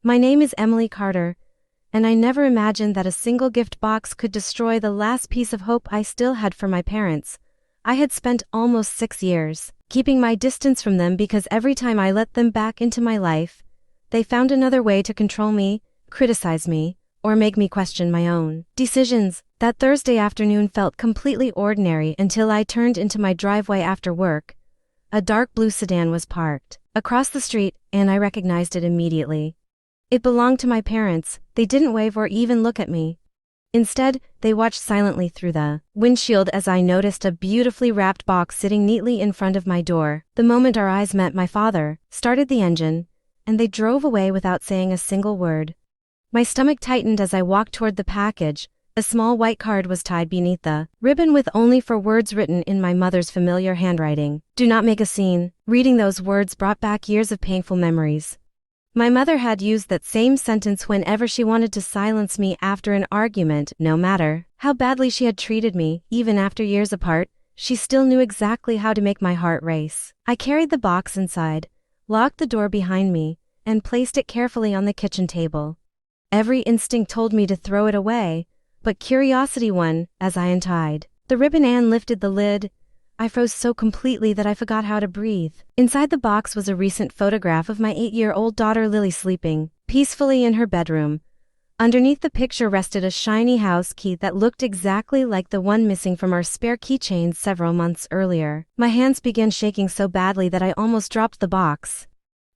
My name is Emily Carter, and I never imagined that a single gift box could destroy the last piece of hope I still had for my parents. I had spent almost 6 years keeping my distance from them because every time I let them back into my life, they found another way to control me, criticize me, or make me question my own decisions. That Thursday afternoon felt completely ordinary until I turned into my driveway after work. A dark blue sedan was parked across the street, and I recognized it immediately. It belonged to my parents. They didn't wave or even look at me. Instead, they watched silently through the windshield as I noticed a beautifully wrapped box sitting neatly in front of my door. The moment our eyes met, my father started the engine, and they drove away without saying a single word. My stomach tightened as I walked toward the package. A small white card was tied beneath the ribbon with only 4 words written in my mother's familiar handwriting. "Do not make a scene." Reading those words brought back years of painful memories. My mother had used that same sentence whenever she wanted to silence me after an argument. No matter how badly she had treated me, even after years apart, she still knew exactly how to make my heart race. I carried the box inside, locked the door behind me, and placed it carefully on the kitchen table. Every instinct told me to throw it away, but curiosity won as I untied the ribbon and lifted the lid. I froze so completely that I forgot how to breathe. Inside the box was a recent photograph of my 8-year-old daughter Lily sleeping peacefully in her bedroom. Underneath the picture rested a shiny house key that looked exactly like the one missing from our spare keychains several months earlier. My hands began shaking so badly that I almost dropped the box.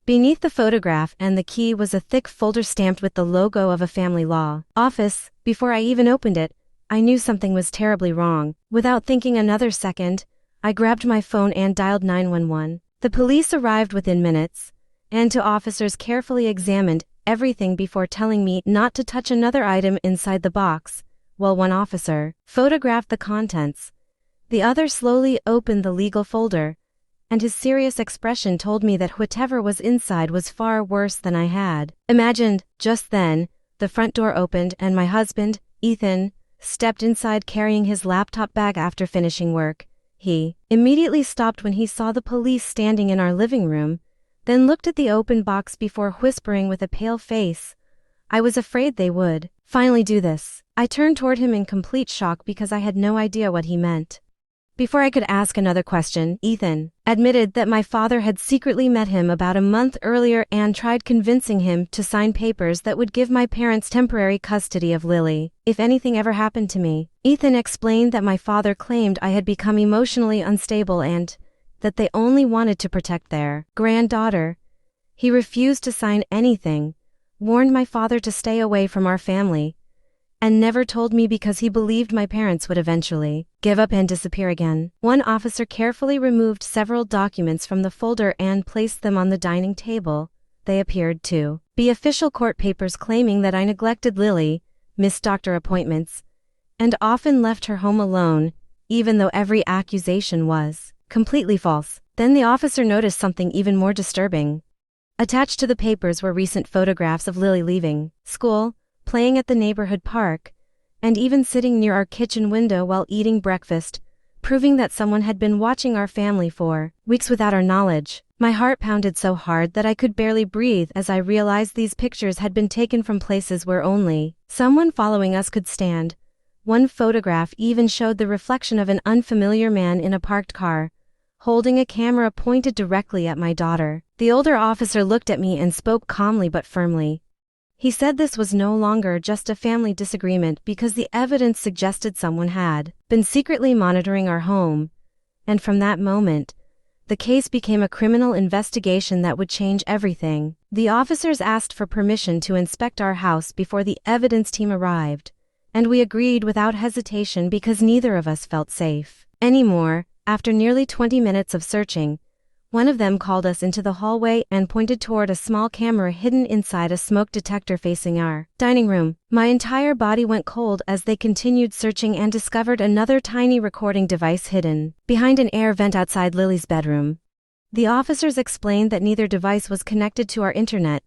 Beneath the photograph and the key was a thick folder stamped with the logo of a family law office. Before I even opened it, I knew something was terribly wrong. Without thinking another second, I grabbed my phone and dialed 911. The police arrived within minutes, and 2 officers carefully examined everything before telling me not to touch another item inside the box. While one officer photographed the contents, the other slowly opened the legal folder, and his serious expression told me that whatever was inside was far worse than I had imagined. Just then, the front door opened and my husband, Ethan, stepped inside carrying his laptop bag after finishing work. He immediately stopped when he saw the police standing in our living room, then looked at the open box before whispering with a pale face, "I was afraid they would finally do this." I turned toward him in complete shock because I had no idea what he meant. Before I could ask another question, Ethan admitted that my father had secretly met him about a month earlier and tried convincing him to sign papers that would give my parents temporary custody of Lily if anything ever happened to me. Ethan explained that my father claimed I had become emotionally unstable and that they only wanted to protect their granddaughter. He refused to sign anything, warned my father to stay away from our family, and never told me because he believed my parents would eventually give up and disappear again. One officer carefully removed several documents from the folder and placed them on the dining table. They appeared to be official court papers claiming that I neglected Lily, missed doctor appointments, and often left her home alone, even though every accusation was completely false. Then the officer noticed something even more disturbing. Attached to the papers were recent photographs of Lily leaving school, playing at the neighborhood park, and even sitting near our kitchen window while eating breakfast, proving that someone had been watching our family for weeks without our knowledge. My heart pounded so hard that I could barely breathe as I realized these pictures had been taken from places where only someone following us could stand. One photograph even showed the reflection of an unfamiliar man in a parked car, holding a camera pointed directly at my daughter. The older officer looked at me and spoke calmly but firmly. He said this was no longer just a family disagreement because the evidence suggested someone had been secretly monitoring our home, and from that moment, the case became a criminal investigation that would change everything. The officers asked for permission to inspect our house before the evidence team arrived, and we agreed without hesitation because neither of us felt safe anymore. After nearly 20 minutes of searching, one of them called us into the hallway and pointed toward a small camera hidden inside a smoke detector facing our dining room. My entire body went cold as they continued searching and discovered another tiny recording device hidden behind an air vent outside Lily's bedroom. The officers explained that neither device was connected to our internet,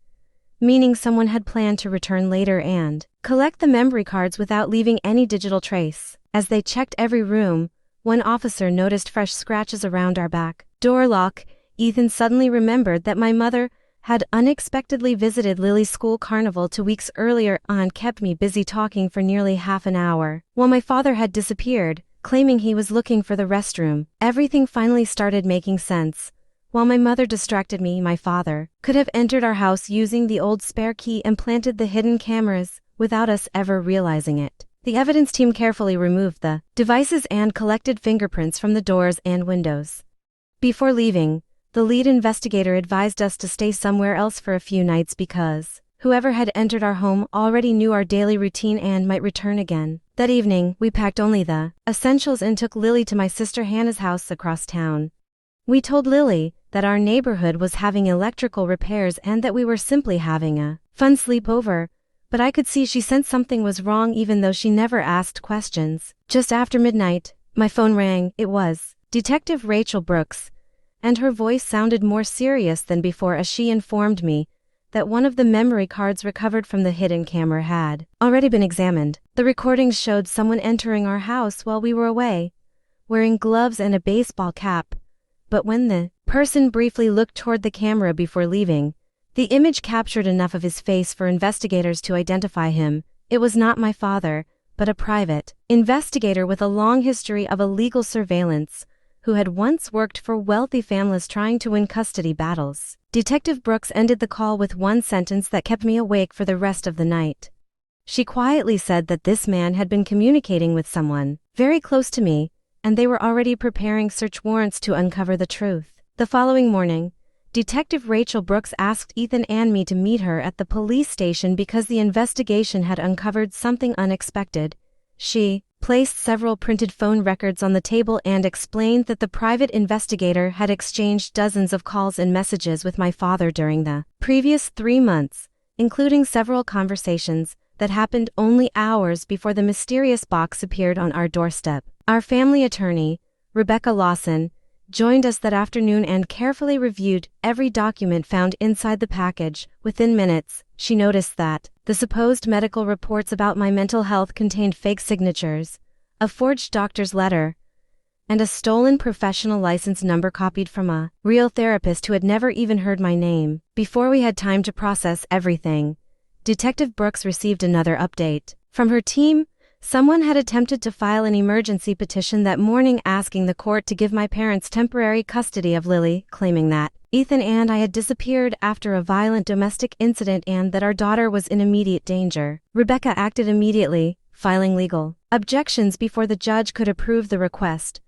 meaning someone had planned to return later and collect the memory cards without leaving any digital trace. As they checked every room, one officer noticed fresh scratches around our back door lock. Ethan suddenly remembered that my mother had unexpectedly visited Lily's school carnival 2 weeks earlier and kept me busy talking for nearly half an hour, while my father had disappeared, claiming he was looking for the restroom. Everything finally started making sense. While my mother distracted me, my father could have entered our house using the old spare key and planted the hidden cameras without us ever realizing it. The evidence team carefully removed the devices and collected fingerprints from the doors and windows. Before leaving, the lead investigator advised us to stay somewhere else for a few nights because whoever had entered our home already knew our daily routine and might return again. That evening, we packed only the essentials and took Lily to my sister Hannah's house across town. We told Lily that our neighborhood was having electrical repairs and that we were simply having a fun sleepover, but I could see she sensed something was wrong even though she never asked questions. Just after midnight, my phone rang. It was Detective Rachel Brooks, and her voice sounded more serious than before as she informed me that one of the memory cards recovered from the hidden camera had already been examined. The recordings showed someone entering our house while we were away, wearing gloves and a baseball cap, but when the person briefly looked toward the camera before leaving, the image captured enough of his face for investigators to identify him. It was not my father, but a private investigator with a long history of illegal surveillance, who had once worked for wealthy families trying to win custody battles. Detective Brooks ended the call with one sentence that kept me awake for the rest of the night. She quietly said that this man had been communicating with someone very close to me, and they were already preparing search warrants to uncover the truth. The following morning, Detective Rachel Brooks asked Ethan and me to meet her at the police station because the investigation had uncovered something unexpected. She placed several printed phone records on the table and explained that the private investigator had exchanged dozens of calls and messages with my father during the previous 3 months, including several conversations that happened only hours before the mysterious box appeared on our doorstep. Our family attorney, Rebecca Lawson, joined us that afternoon and carefully reviewed every document found inside the package. Within minutes, she noticed that the supposed medical reports about my mental health contained fake signatures, a forged doctor's letter, and a stolen professional license number copied from a real therapist who had never even heard my name. Before we had time to process everything, Detective Brooks received another update. From her team, someone had attempted to file an emergency petition that morning asking the court to give my parents temporary custody of Lily, claiming that Ethan and I had disappeared after a violent domestic incident and that our daughter was in immediate danger. Rebecca acted immediately, filing legal objections before the judge could approve the request,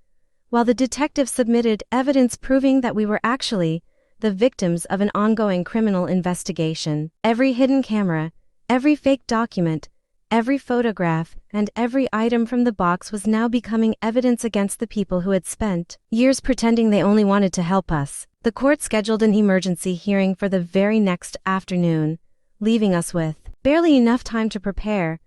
while the detective submitted evidence proving that we were actually the victims of an ongoing criminal investigation. Every hidden camera, every fake document, every photograph, and every item from the box was now becoming evidence against the people who had spent years pretending they only wanted to help us. The court scheduled an emergency hearing for the very next afternoon, leaving us with barely enough time to prepare.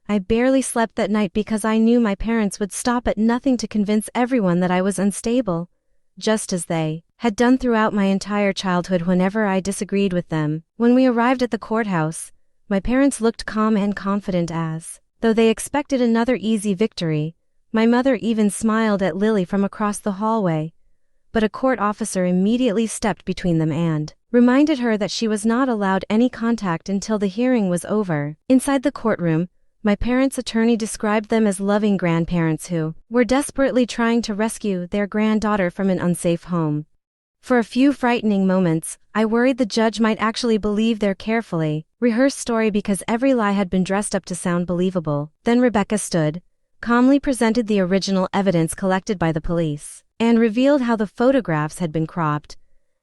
I barely slept that night because I knew my parents would stop at nothing to convince everyone that I was unstable, just as they had done throughout my entire childhood whenever I disagreed with them. When we arrived at the courthouse, my parents looked calm and confident as though they expected another easy victory. My mother even smiled at Lily from across the hallway, but a court officer immediately stepped between them and reminded her that she was not allowed any contact until the hearing was over. Inside the courtroom, my parents' attorney described them as loving grandparents who were desperately trying to rescue their granddaughter from an unsafe home. For a few frightening moments, I worried the judge might actually believe their carefully rehearsed story because every lie had been dressed up to sound believable. Then Rebecca stood, calmly presented the original evidence collected by the police, and revealed how the photographs had been cropped,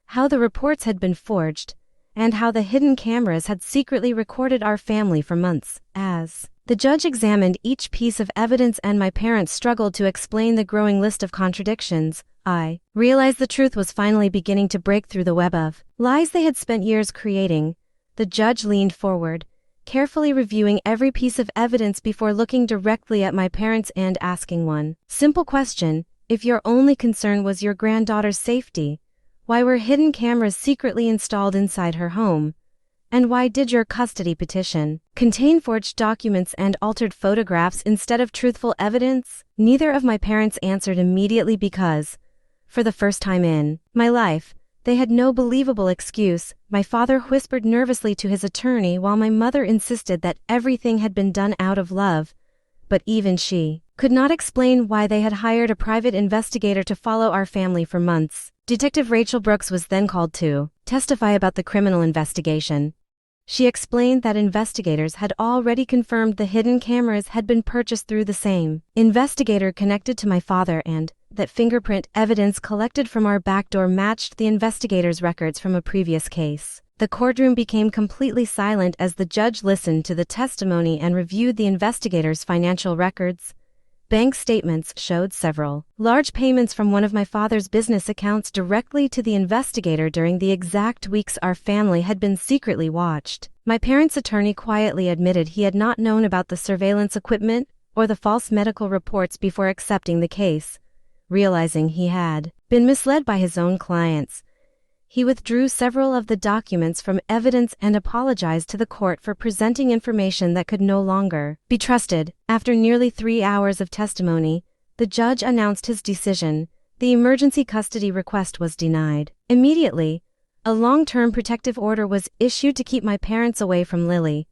how the reports had been forged, and how the hidden cameras had secretly recorded our family for months. As the judge examined each piece of evidence and my parents struggled to explain the growing list of contradictions, I realized the truth was finally beginning to break through the web of lies they had spent years creating. The judge leaned forward, carefully reviewing every piece of evidence before looking directly at my parents and asking one simple question: if your only concern was your granddaughter's safety, why were hidden cameras secretly installed inside her home? And why did your custody petition contain forged documents and altered photographs instead of truthful evidence? Neither of my parents answered immediately because, for the first time in my life, They had no believable excuse, my father whispered nervously to his attorney while my mother insisted that everything had been done out of love, but even she could not explain why they had hired a private investigator to follow our family for months. Detective Rachel Brooks was then called to testify about the criminal investigation. She explained that investigators had already confirmed the hidden cameras had been purchased through the same investigator connected to my father and that fingerprint evidence collected from our back door matched the investigators' records from a previous case. The courtroom became completely silent as the judge listened to the testimony and reviewed the investigators' financial records. Bank statements showed several large payments from one of my father's business accounts directly to the investigator during the exact weeks our family had been secretly watched. My parents' attorney quietly admitted he had not known about the surveillance equipment or the false medical reports before accepting the case. Realizing he had been misled by his own clients, he withdrew several of the documents from evidence and apologized to the court for presenting information that could no longer be trusted. After nearly 3 hours of testimony, the judge announced his decision. The emergency custody request was denied. Immediately, a long-term protective order was issued to keep my parents away from Lily,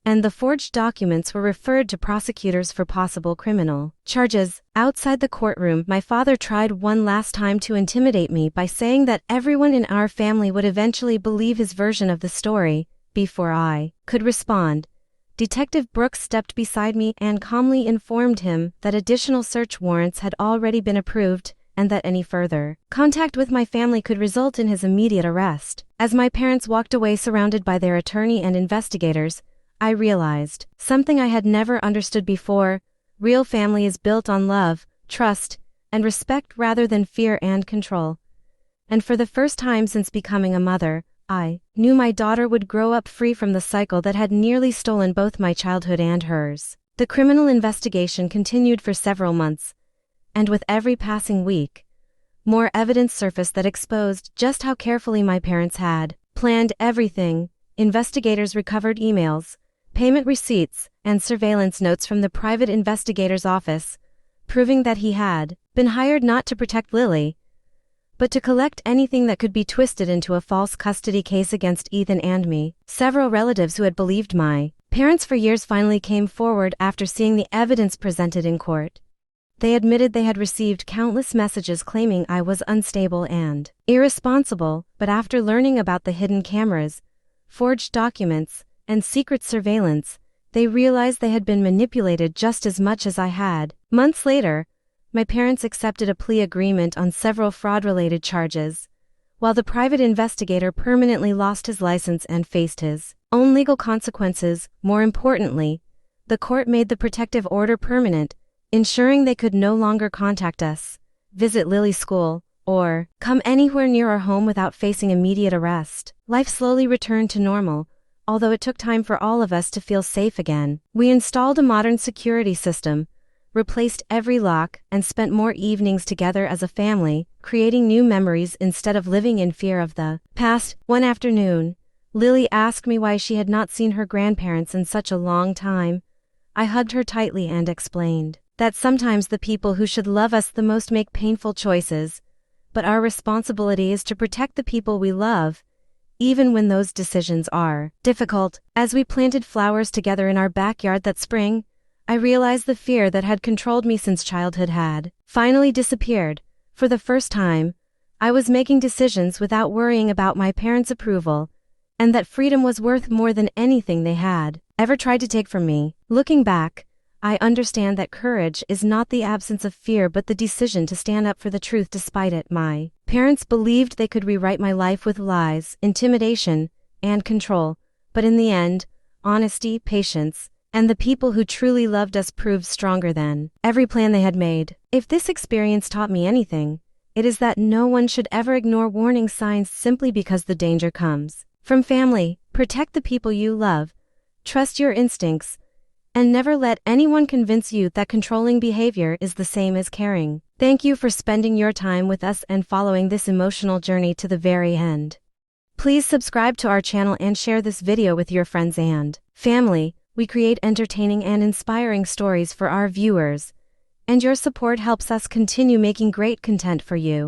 and the forged documents were referred to prosecutors for possible criminal charges. Outside the courtroom, my father tried one last time to intimidate me by saying that everyone in our family would eventually believe his version of the story. Before I could respond, Detective Brooks stepped beside me and calmly informed him that additional search warrants had already been approved and that any further contact with my family could result in his immediate arrest. As my parents walked away surrounded by their attorney and investigators, I realized something I had never understood before. Real family is built on love, trust, and respect rather than fear and control. And for the first time since becoming a mother, I knew my daughter would grow up free from the cycle that had nearly stolen both my childhood and hers. The criminal investigation continued for several months, and with every passing week, more evidence surfaced that exposed just how carefully my parents had planned everything. Investigators recovered emails, payment receipts, and surveillance notes from the private investigator's office, proving that he had been hired not to protect Lily, but to collect anything that could be twisted into a false custody case against Ethan and me. Several relatives who had believed my parents for years finally came forward after seeing the evidence presented in court. They admitted they had received countless messages claiming I was unstable and irresponsible, but after learning about the hidden cameras, forged documents, and secret surveillance, they realized they had been manipulated just as much as I had. Months later, my parents accepted a plea agreement on several fraud-related charges, while the private investigator permanently lost his license and faced his own legal consequences. More importantly, the court made the protective order permanent, ensuring they could no longer contact us, visit Lily's school, or come anywhere near our home without facing immediate arrest. Life slowly returned to normal, although it took time for all of us to feel safe again. We installed a modern security system, replaced every lock, and spent more evenings together as a family, creating new memories instead of living in fear of the past. One afternoon, Lily asked me why she had not seen her grandparents in such a long time. I hugged her tightly and explained that sometimes the people who should love us the most make painful choices, but our responsibility is to protect the people we love, even when those decisions are difficult. As we planted flowers together in our backyard that spring, I realized the fear that had controlled me since childhood had finally disappeared. For the first time, I was making decisions without worrying about my parents' approval, and that freedom was worth more than anything they had ever tried to take from me. Looking back, I understand that courage is not the absence of fear but the decision to stand up for the truth despite it. My parents believed they could rewrite my life with lies, intimidation, and control, but in the end, honesty, patience, and the people who truly loved us proved stronger than every plan they had made. If this experience taught me anything, it is that no one should ever ignore warning signs simply because the danger comes from family. Protect the people you love, trust your instincts, and never let anyone convince you that controlling behavior is the same as caring. Thank you for spending your time with us and following this emotional journey to the very end. Please subscribe to our channel and share this video with your friends and family. We create entertaining and inspiring stories for our viewers, and your support helps us continue making great content for you.